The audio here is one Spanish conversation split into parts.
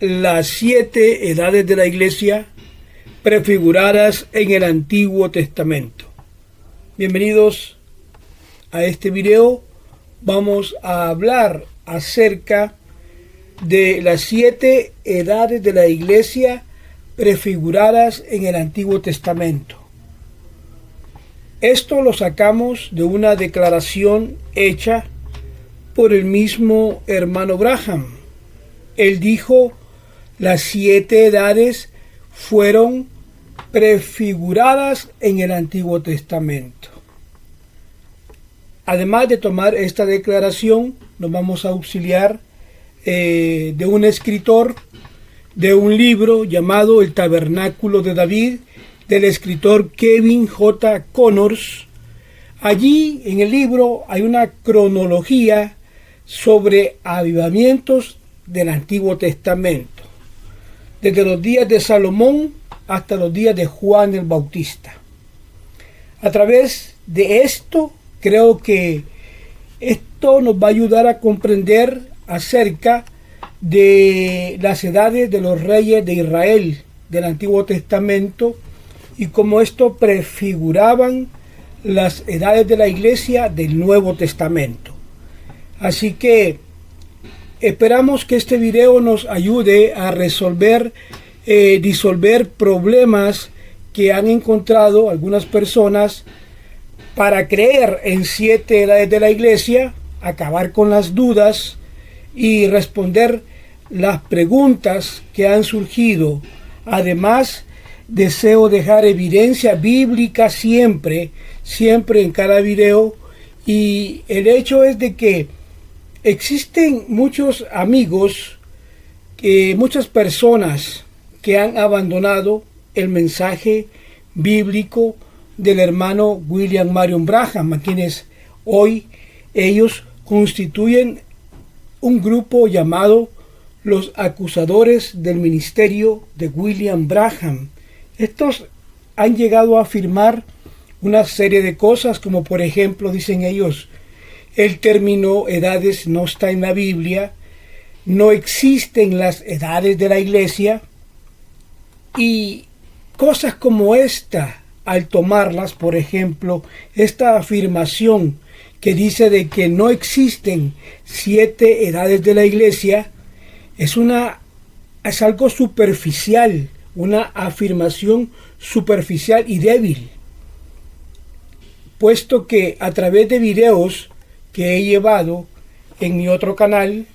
las 7 edades de la Iglesia prefiguradas en el Antiguo Testamento. Bienvenidos a este video. Vamos a hablar acerca de las 7 edades de la Iglesia prefiguradas en el Antiguo Testamento. Esto lo sacamos de una declaración hecha por el mismo hermano Branham. Él dijo: las 7 edades fueron prefiguradas en el Antiguo Testamento. Además de tomar esta declaración, nos vamos a auxiliar de un escritor de un libro llamado El Tabernáculo de David, del escritor Kevin J. Connors. Allí en el libro hay una cronología sobre avivamientos del Antiguo Testamento, desde los días de Salomón hasta los días de Juan el Bautista. A través de esto, creo que esto nos va a ayudar a comprender acerca de las edades de los reyes de Israel del Antiguo Testamento y cómo esto prefiguraban las edades de la Iglesia del Nuevo Testamento. Así que esperamos que este video nos ayude a disolver problemas que han encontrado algunas personas para creer en 7 edades de la Iglesia, acabar con las dudas y responder las preguntas que han surgido. Además, deseo dejar evidencia bíblica siempre en cada video, y el hecho es de que existen muchos amigos, muchas personas que han abandonado el mensaje bíblico del hermano William Marion Branham, a quienes hoy ellos constituyen un grupo llamado los acusadores del ministerio de William Branham. Estos han llegado a afirmar una serie de cosas, como por ejemplo, dicen ellos, el término edades no está en la Biblia, no existen las edades de la Iglesia, y cosas como esta, al tomarlas, por ejemplo, esta afirmación que dice de que no existen 7 edades de la Iglesia, es algo superficial, una afirmación superficial y débil, puesto que a través de videos que he llevado en mi otro canal,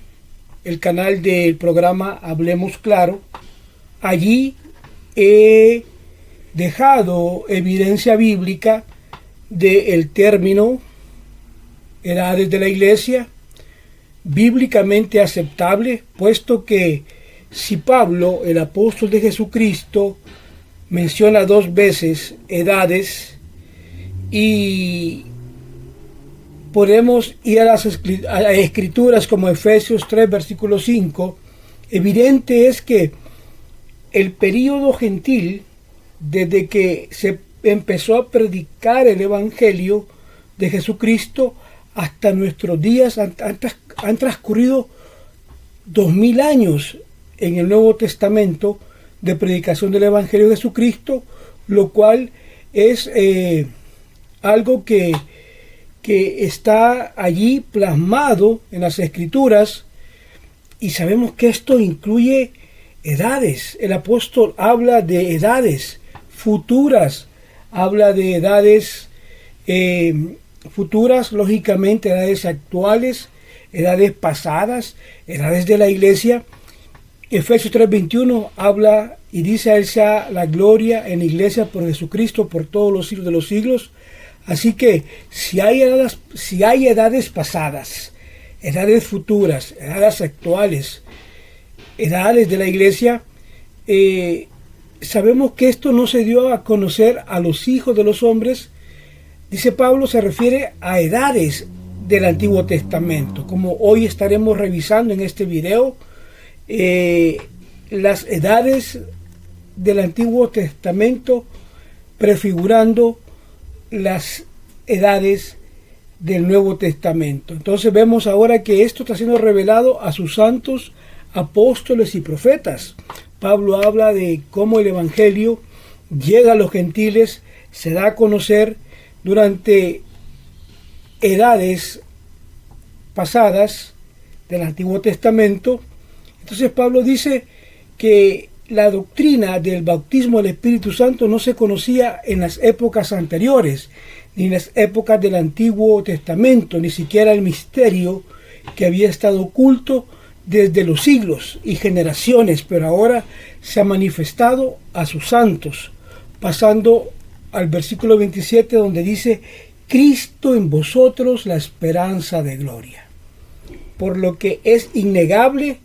el canal del programa Hablemos Claro, allí he dejado evidencia bíblica del término edades de la Iglesia, bíblicamente aceptable, puesto que si Pablo, el apóstol de Jesucristo, menciona 2 veces edades, y podemos ir a las escrituras como Efesios 3, versículo 5, evidente es que el período gentil, desde que se empezó a predicar el Evangelio de Jesucristo hasta nuestros días, han transcurrido 2000 años en el Nuevo Testamento de predicación del Evangelio de Jesucristo, lo cual es algo que está allí plasmado en las Escrituras, y sabemos que esto incluye edades. El apóstol habla de edades futuras, habla de edades futuras, lógicamente edades actuales, edades pasadas, edades de la Iglesia. Efesios 3:21 habla y dice: a Él sea la gloria en la Iglesia por Jesucristo por todos los siglos de los siglos. Así que si hay edades pasadas, edades futuras, edades actuales, edades de la Iglesia, sabemos que esto no se dio a conocer a los hijos de los hombres. Dice Pablo, se refiere a edades del Antiguo Testamento, como hoy estaremos revisando en este video. Las edades del Antiguo Testamento prefigurando las edades del Nuevo Testamento. Entonces vemos ahora que esto está siendo revelado a sus santos apóstoles y profetas. Pablo habla de cómo el Evangelio llega a los gentiles, se da a conocer durante edades pasadas del Antiguo Testamento. Entonces Pablo dice que la doctrina del bautismo del Espíritu Santo no se conocía en las épocas anteriores, ni en las épocas del Antiguo Testamento, ni siquiera el misterio que había estado oculto desde los siglos y generaciones, pero ahora se ha manifestado a sus santos, pasando al versículo 27, donde dice: Cristo en vosotros, la esperanza de gloria. Por lo que es innegable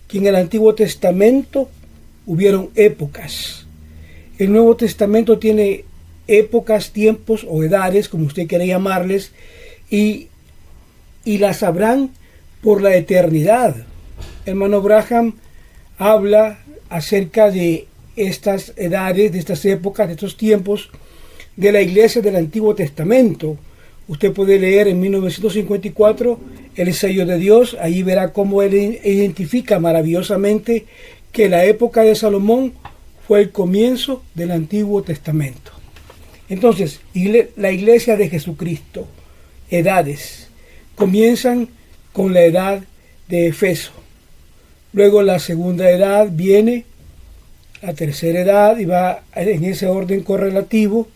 que en el Antiguo Testamento hubieron épocas. El Nuevo Testamento tiene épocas, tiempos o edades, como usted quiera llamarles, y las habrán por la eternidad. Hermano Branham habla acerca de estas edades, de estas épocas, de estos tiempos de la iglesia del Antiguo Testamento. Usted puede leer en 1954 El sello de Dios. Ahí verá cómo él identifica maravillosamente que la época de Salomón fue el comienzo del Antiguo Testamento. Entonces, la iglesia de Jesucristo, edades, comienzan con la edad de Efeso. Luego la segunda edad viene, la tercera edad, y va en ese orden correlativo,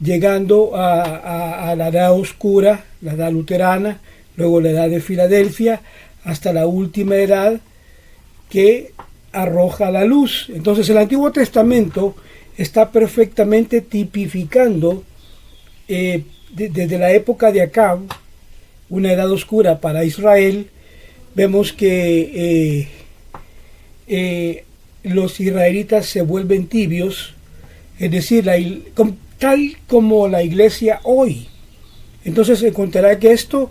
llegando a la edad oscura, la edad luterana, luego la edad de Filadelfia, hasta la última edad que arroja la luz. Entonces el Antiguo Testamento está perfectamente tipificando desde la época de Acab, una edad oscura para Israel. Vemos que los israelitas se vuelven tibios, es decir, tal como la iglesia hoy. Entonces se encontrará que esto,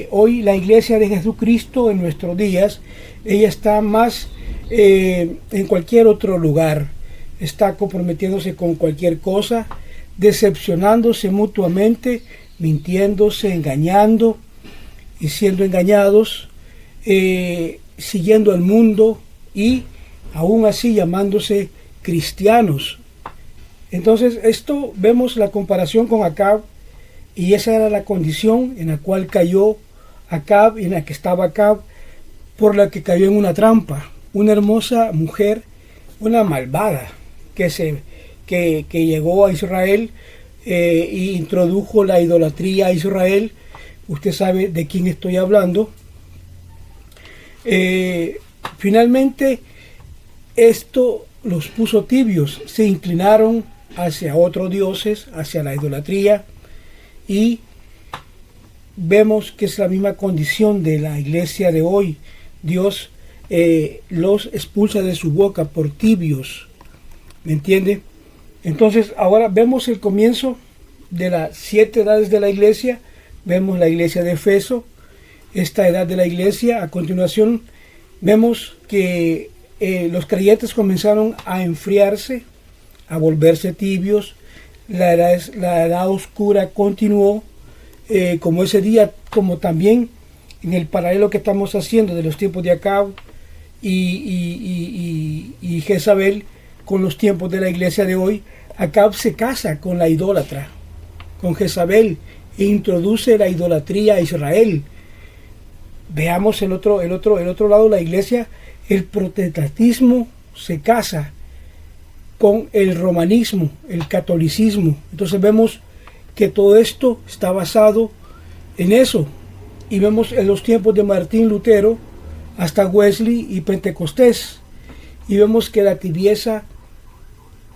hoy la iglesia de Jesucristo en nuestros días, ella está más en cualquier otro lugar, está comprometiéndose con cualquier cosa, decepcionándose mutuamente, mintiéndose, engañando y siendo engañados, siguiendo al mundo y aún así llamándose cristianos. Entonces esto, vemos la comparación con Acab, y esa era la condición en la cual cayó Acab, en la que estaba Acab, por la que cayó en una trampa. Una hermosa mujer, una malvada, que llegó a Israel e introdujo la idolatría a Israel. Usted sabe de quién estoy hablando. Finalmente esto los puso tibios, se inclinaron hacia otros dioses, hacia la idolatría, y vemos que es la misma condición de la iglesia de hoy. Dios los expulsa de su boca por tibios, ¿me entiende? Entonces ahora vemos el comienzo de las 7 edades de la iglesia. Vemos la iglesia de Efeso, esta edad de la iglesia. A continuación vemos que los creyentes comenzaron a enfriarse, a volverse tibios. La edad oscura continuó, como ese día, como también en el paralelo que estamos haciendo de los tiempos de Acab y Jezabel con los tiempos de la iglesia de hoy. Acab se casa con la idólatra, con Jezabel, e introduce la idolatría a Israel. Veamos el otro lado de la iglesia. El protestantismo se casa con el romanismo, el catolicismo. Entonces vemos que todo esto está basado en eso. Y vemos en los tiempos de Martín Lutero hasta Wesley y Pentecostés. Y vemos que la tibieza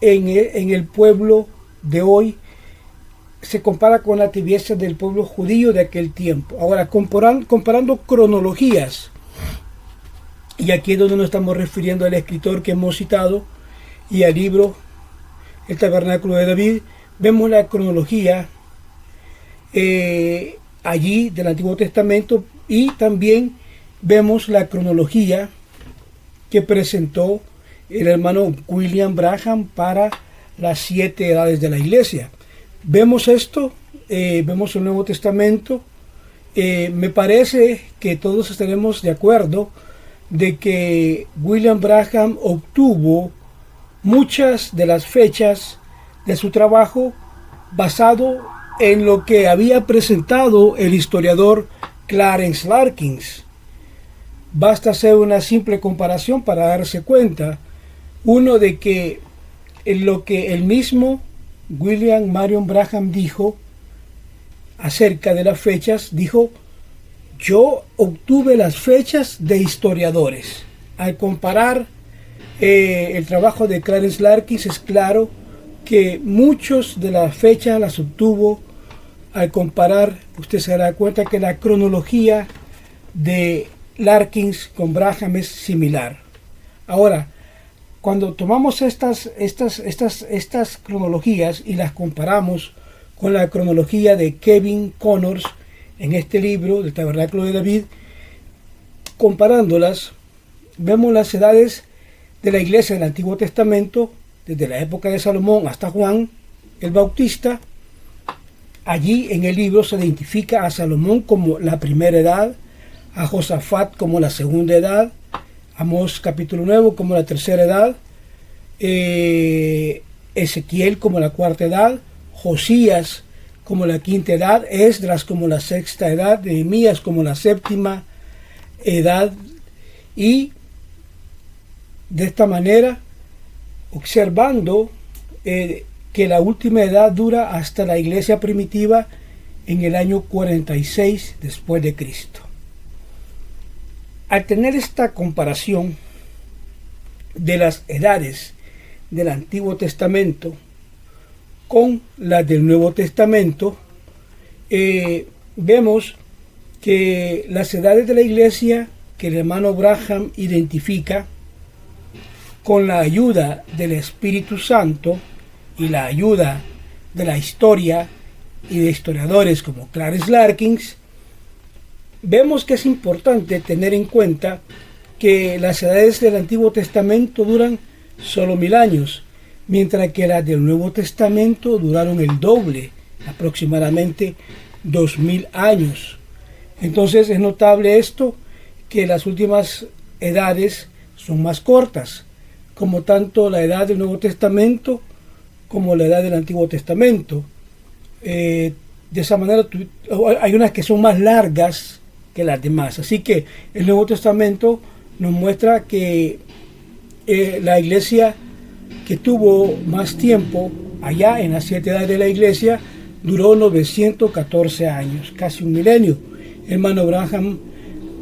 en el pueblo de hoy se compara con la tibieza del pueblo judío de aquel tiempo. Ahora, comparando cronologías, y aquí es donde nos estamos refiriendo al escritor que hemos citado y al libro El Tabernáculo de David, vemos la cronología allí del Antiguo Testamento, y también vemos la cronología que presentó el hermano William Branham para las 7 edades de la iglesia. Vemos esto, vemos el Nuevo Testamento. Me parece que todos estaremos de acuerdo de que William Branham obtuvo muchas de las fechas de su trabajo basado en lo que había presentado el historiador Clarence Larkins. Basta hacer una simple comparación para darse cuenta, uno, de que en lo que el mismo William Marion Branham dijo acerca de las fechas, dijo: yo obtuve las fechas de historiadores. Al comparar el trabajo de Clarence Larkins, es claro que muchas de las fechas las obtuvo. Al comparar, usted se dará cuenta que la cronología de Larkins con Branham es similar. Ahora, cuando tomamos estas cronologías y las comparamos con la cronología de Kevin Connors en este libro del Tabernáculo de David, comparándolas, vemos las edades de la iglesia del Antiguo Testamento, desde la época de Salomón hasta Juan el Bautista. Allí en el libro se identifica a Salomón como la primera edad, a Josafat como la segunda edad, Amós capítulo 9 como la tercera edad, Ezequiel como la cuarta edad, Josías como la quinta edad, Esdras como la sexta edad, Nehemías como la séptima edad, y de esta manera, observando que la última edad dura hasta la iglesia primitiva en el año 46 después de Cristo. Al tener esta comparación de las edades del Antiguo Testamento con las del Nuevo Testamento, vemos que las edades de la iglesia que el hermano Branham identifica con la ayuda del Espíritu Santo y la ayuda de la historia y de historiadores como Clarence Larkins, vemos que es importante tener en cuenta que las edades del Antiguo Testamento duran solo 1000 años, mientras que las del Nuevo Testamento duraron el doble, aproximadamente 2000 años. Entonces es notable esto, que las últimas edades son más cortas, como tanto la edad del Nuevo Testamento como la edad del Antiguo Testamento. De esa manera hay unas que son más largas que las demás. Así que el Nuevo Testamento nos muestra que la iglesia que tuvo más tiempo allá en las 7 edades de la iglesia duró 914 años, casi un milenio. El hermano Branham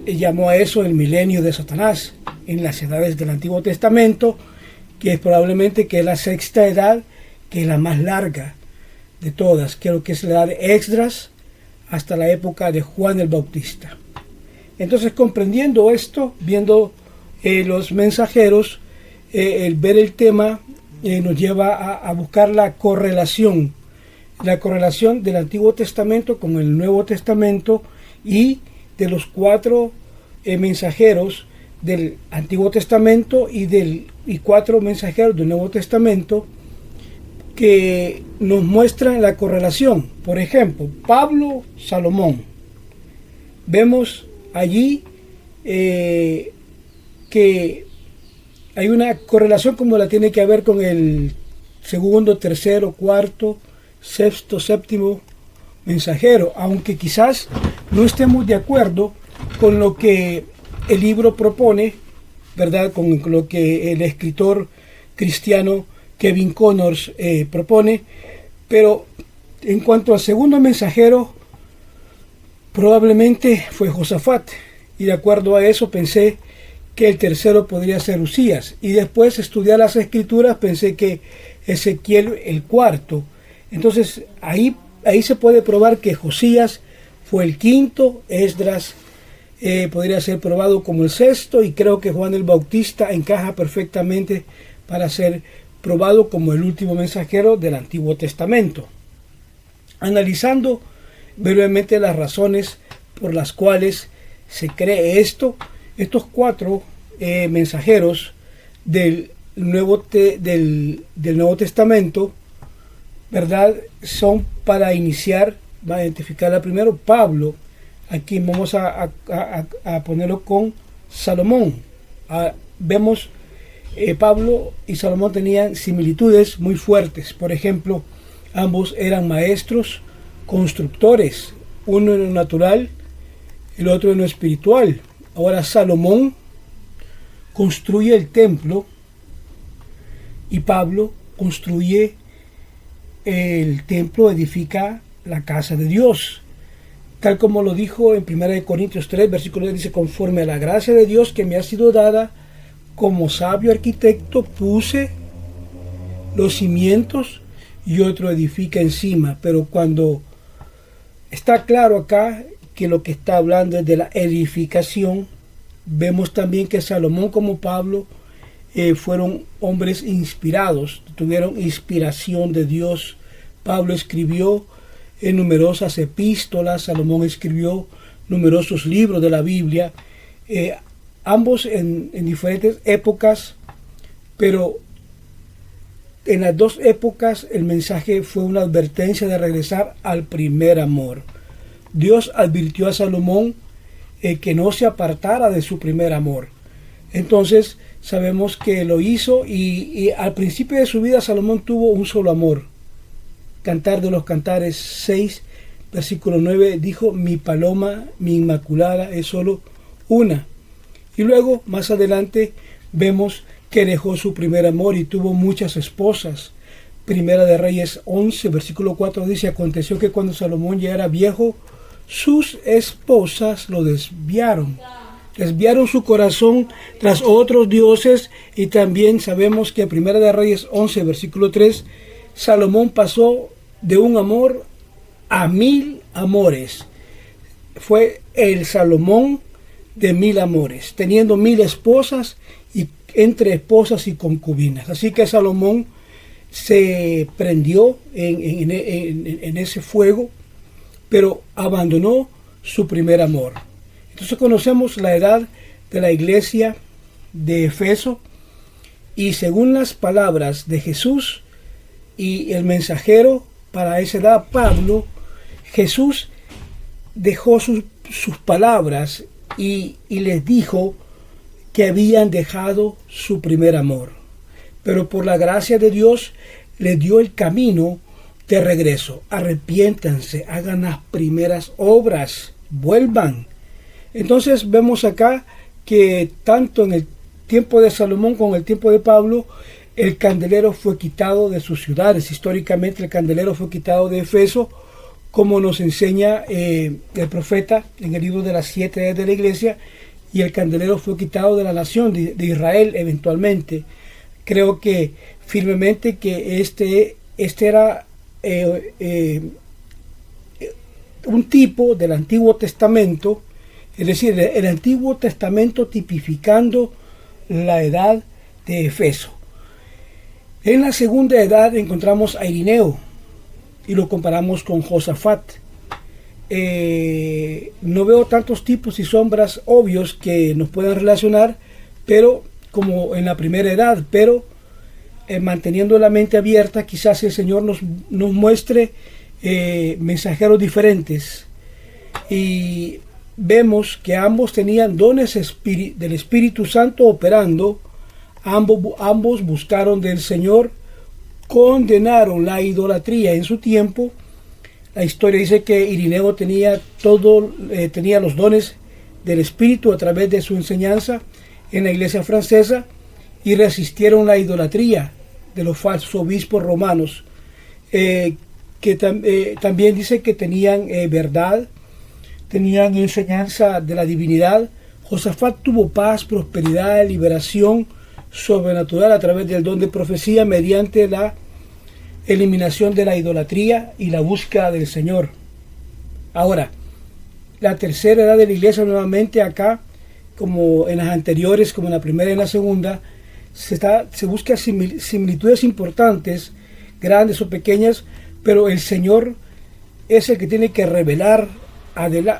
llamó a eso el milenio de Satanás en las edades del Antiguo Testamento, que es probablemente que es la sexta edad, que es la más larga de todas. Creo que es la edad de Esdras hasta la época de Juan el Bautista. Entonces, comprendiendo esto, viendo los mensajeros, el ver el tema nos lleva a buscar la correlación del Antiguo Testamento con el Nuevo Testamento, y de los 4 mensajeros del Antiguo Testamento y 4 mensajeros del Nuevo Testamento, que nos muestran la correlación. Por ejemplo, Pablo, Salomón. Vemos allí que hay una correlación como la tiene que haber con el segundo, tercero, cuarto, sexto, séptimo mensajero, aunque quizás no estemos de acuerdo con lo que el libro propone, ¿verdad? Con lo que el escritor cristiano Kevin Connors propone, pero en cuanto al segundo mensajero, probablemente fue Josafat, y de acuerdo a eso pensé que el tercero podría ser Usías, y después estudiar las escrituras pensé que Ezequiel el cuarto. Entonces ahí se puede probar que Josías fue el quinto, Esdras podría ser probado como el sexto, y creo que Juan el Bautista encaja perfectamente para ser probado como el último mensajero del Antiguo Testamento. Analizando brevemente las razones por las cuales se cree esto, estos 4 mensajeros del Nuevo Testamento, ¿verdad?, son para iniciar, va a identificarla primero Pablo. Aquí vamos a ponerlo con Salomón. Vemos Pablo y Salomón tenían similitudes muy fuertes. Por ejemplo, ambos eran maestros, constructores, uno en lo natural, el otro en lo espiritual. Ahora Salomón construye el templo y Pablo construye el templo, edifica la casa de Dios. Tal como lo dijo en 1 Corintios 3, versículo 10, dice: conforme a la gracia de Dios que me ha sido dada, como sabio arquitecto puse los cimientos y otro edifica encima. Pero cuando está claro acá que lo que está hablando es de la edificación, vemos también que Salomón como Pablo fueron hombres inspirados, tuvieron inspiración de Dios. Pablo escribió en numerosas epístolas, Salomón escribió numerosos libros de la Biblia, ambos en diferentes épocas, pero en las dos épocas el mensaje fue una advertencia de regresar al primer amor. Dios advirtió a Salomón que no se apartara de su primer amor. Entonces sabemos que lo hizo y al principio de su vida Salomón tuvo un solo amor. Cantar de los Cantares 6, versículo 9, dijo: mi paloma, mi inmaculada, es solo una. Y luego, más adelante, vemos que dejó su primer amor y tuvo muchas esposas. Primera de Reyes 11, versículo 4 dice: aconteció que cuando Salomón ya era viejo, sus esposas lo desviaron su corazón tras otros dioses. Y también sabemos que en Primera de Reyes 11, versículo 3, Salomón pasó de un amor a 1000 amores. Fue el Salomón de 1000 amores, teniendo 1000 esposas y entre esposas y concubinas. Así que Salomón se prendió en ese fuego, pero abandonó su primer amor. Entonces conocemos la edad de la iglesia de Efeso, y según las palabras de Jesús y el mensajero para esa edad, Pablo, Jesús dejó sus palabras y les dijo que habían dejado su primer amor. Pero por la gracia de Dios les dio el camino de regreso. Arrepiéntanse, hagan las primeras obras, vuelvan. Entonces vemos acá que tanto en el tiempo de Salomón como en el tiempo de Pablo, el candelero fue quitado de sus ciudades. Históricamente el candelero fue quitado de Efeso, como nos enseña el profeta en el libro de las 7 edades de la iglesia, y el candelero fue quitado de la nación de Israel eventualmente. Creo que firmemente que este era un tipo del Antiguo Testamento, es decir, el Antiguo Testamento tipificando la edad de Efeso. En la segunda edad encontramos a Irineo y lo comparamos con Josafat. No veo tantos tipos y sombras obvios que nos puedan relacionar, pero como en la primera edad, pero manteniendo la mente abierta, quizás el Señor nos muestre mensajeros diferentes. Y vemos que ambos tenían dones del Espíritu Santo operando. Ambos buscaron del Señor, condenaron la idolatría en su tiempo. La historia dice que Irineo tenía los dones del Espíritu a través de su enseñanza en la iglesia francesa, y resistieron la idolatría de los falsos obispos romanos, también dice que tenían verdad, tenían enseñanza de la divinidad. Josafat tuvo paz, prosperidad, liberación sobrenatural a través del don de profecía mediante la eliminación de la idolatría y la búsqueda del Señor. Ahora, la tercera edad de la iglesia, nuevamente acá, como en las anteriores, como en la primera y en la segunda, se busca similitudes importantes, grandes o pequeñas, pero el Señor es el que tiene que revelar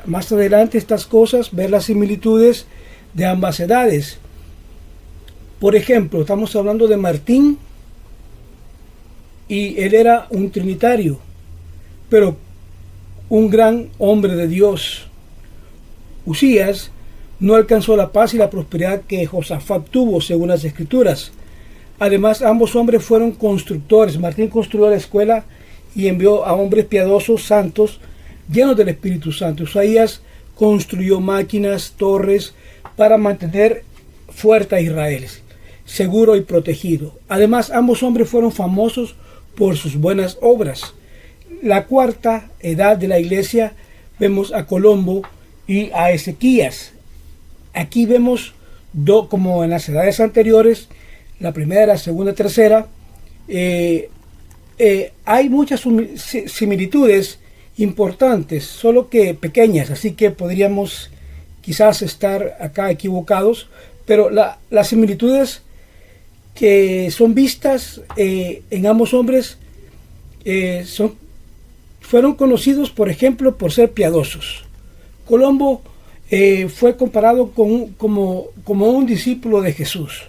más adelante estas cosas, ver las similitudes de ambas edades. Por ejemplo, estamos hablando de Martín, y él era un trinitario, pero un gran hombre de Dios. Usías no alcanzó la paz y la prosperidad que Josafat tuvo, según las Escrituras. Además, ambos hombres fueron constructores. Martín construyó la escuela y envió a hombres piadosos, santos, llenos del Espíritu Santo. Usaías construyó máquinas, torres, para mantener fuerte a Israel, seguro y protegido. Además, ambos hombres fueron famosos por sus buenas obras. La cuarta edad de la iglesia, vemos a Colombo y a Ezequías. Aquí vemos, como en las edades anteriores, la primera, la segunda, tercera, hay muchas similitudes importantes, solo que pequeñas, así que podríamos quizás estar acá equivocados, pero las similitudes que son vistas en ambos hombres fueron conocidos, por ejemplo, por ser piadosos. Colombo fue comparado como un discípulo de Jesús,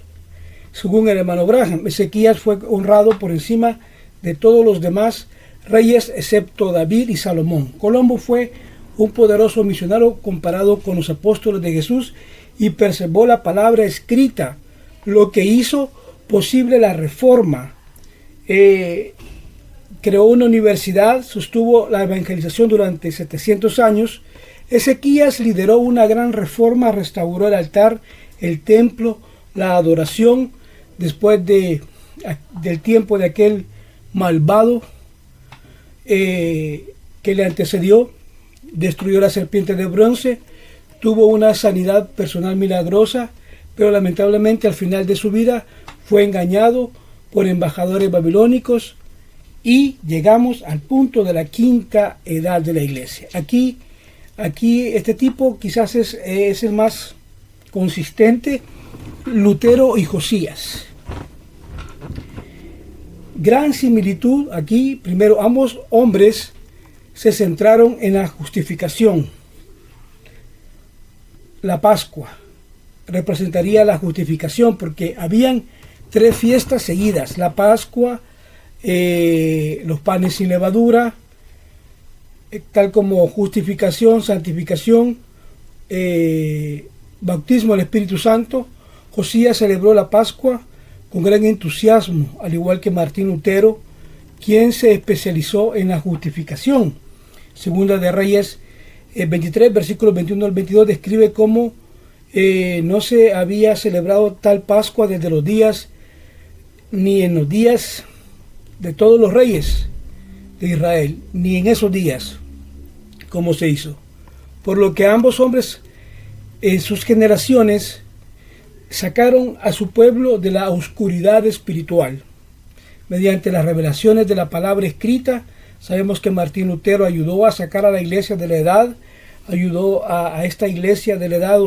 según el hermano Branham. Ezequías fue honrado por encima de todos los demás reyes, excepto David y Salomón. Colombo fue un poderoso misionero comparado con los apóstoles de Jesús y preservó la palabra escrita, lo que hizo posible la reforma. Creó una universidad, sostuvo la evangelización durante 700 años. Ezequías lideró una gran reforma, restauró el altar, el templo, la adoración, después del tiempo de aquel malvado que le antecedió. Destruyó la serpiente de bronce, tuvo una sanidad personal milagrosa, pero lamentablemente al final de su vida fue engañado por embajadores babilónicos y llegamos al punto de la quinta edad de la iglesia. Aquí este tipo quizás es el más consistente, Lutero y Josías. Gran similitud aquí. Primero, ambos hombres se centraron en la justificación. La Pascua representaría la justificación porque habían 3 fiestas seguidas: la Pascua, los panes sin levadura, tal como justificación, santificación, bautismo del Espíritu Santo. Josías celebró la Pascua con gran entusiasmo, al igual que Martín Lutero, quien se especializó en la justificación. Segunda de Reyes 23, versículos 21 al 22, describe cómo no se había celebrado tal Pascua desde los días, ni en los días de todos los reyes de Israel, ni en esos días, como se hizo. Por lo que ambos hombres en sus generaciones sacaron a su pueblo de la oscuridad espiritual mediante las revelaciones de la palabra escrita. Sabemos que Martín Lutero ayudó a sacar a la iglesia de la edad, ayudó a esta iglesia de la edad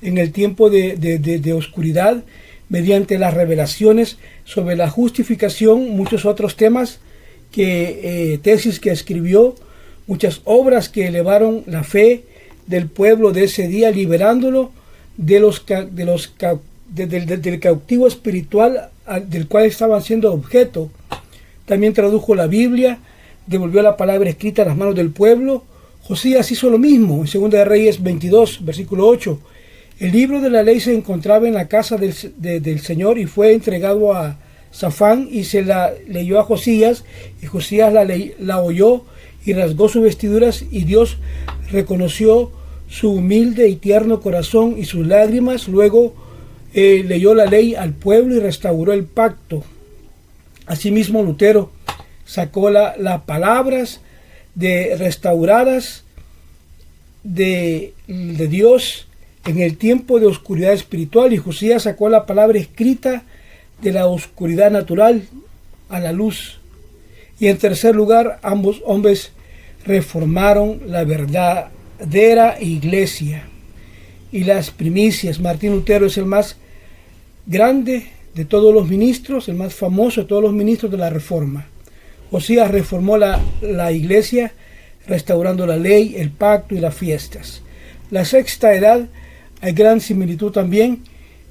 en el tiempo de oscuridad, mediante las revelaciones sobre la justificación, muchos otros temas, tesis que escribió, muchas obras que elevaron la fe del pueblo de ese día, liberándolo del cautivo espiritual del cual estaban siendo objeto. También tradujo la Biblia, devolvió la palabra escrita a las manos del pueblo. Josías hizo lo mismo en 2 de Reyes 22, versículo 8. El libro de la ley se encontraba en la casa del Señor y fue entregado a Safán y se la leyó a Josías, y Josías la oyó y rasgó sus vestiduras, y Dios reconoció su humilde y tierno corazón y sus lágrimas. Luego leyó la ley al pueblo y restauró el pacto. Asimismo, Lutero sacó las palabras restauradas de Dios en el tiempo de oscuridad espiritual, y Josías sacó la palabra escrita de la oscuridad natural a la luz. Y en tercer lugar, ambos hombres reformaron la verdadera iglesia y las primicias. Martín Lutero es el más grande de todos los ministros, el más famoso de todos los ministros de la Reforma. Josías reformó la iglesia, restaurando la ley, el pacto y las fiestas. La sexta edad, hay gran similitud también.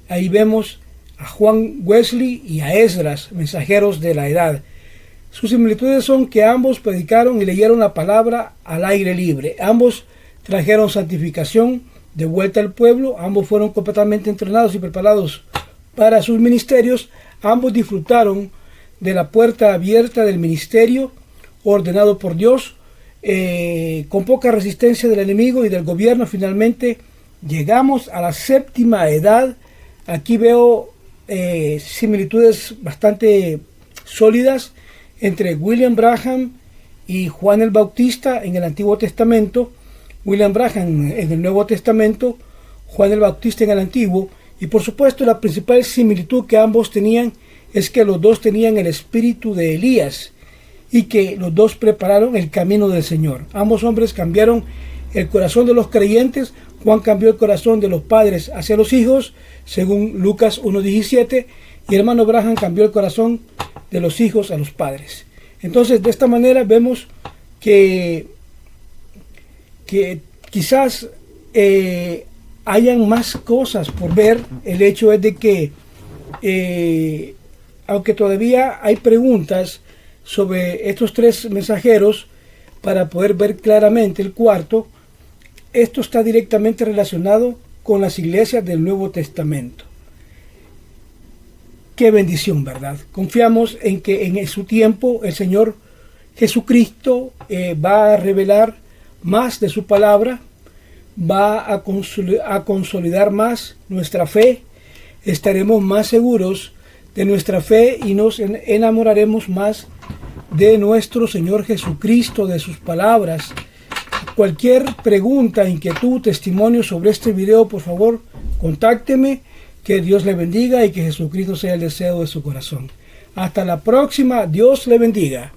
Ahí vemos a Juan Wesley y a Esdras, mensajeros de la edad. Sus similitudes son que ambos predicaron y leyeron la palabra al aire libre. Ambos trajeron santificación, de vuelta al pueblo. Ambos fueron completamente entrenados y preparados para sus ministerios. Ambos disfrutaron de la puerta abierta del ministerio ordenado por Dios, con poca resistencia del enemigo y del gobierno. Finalmente llegamos a la séptima edad. Aquí veo similitudes bastante sólidas entre William Branham y Juan el Bautista en el Antiguo Testamento. William Branham en el Nuevo Testamento, Juan el Bautista en el Antiguo. Y por supuesto la principal similitud que ambos tenían es que los dos tenían el espíritu de Elías y que los dos prepararon el camino del Señor. Ambos hombres cambiaron el corazón de los creyentes. Juan cambió el corazón de los padres hacia los hijos, según Lucas 1:17, y el hermano Branham cambió el corazón de los hijos a los padres. Entonces, de esta manera vemos que quizás hayan más cosas por ver. El hecho es de que aunque todavía hay preguntas sobre estos tres mensajeros para poder ver claramente el cuarto, esto está directamente relacionado con las iglesias del Nuevo Testamento. Qué bendición, ¿verdad? Confiamos en que en su tiempo el Señor Jesucristo va a revelar más de su palabra, va a consolidar más nuestra fe, estaremos más seguros de nuestra fe y nos enamoraremos más de nuestro Señor Jesucristo, de sus palabras. Cualquier pregunta, inquietud, testimonio sobre este video, por favor, contácteme. Que Dios le bendiga y que Jesucristo sea el deseo de su corazón. Hasta la próxima. Dios le bendiga.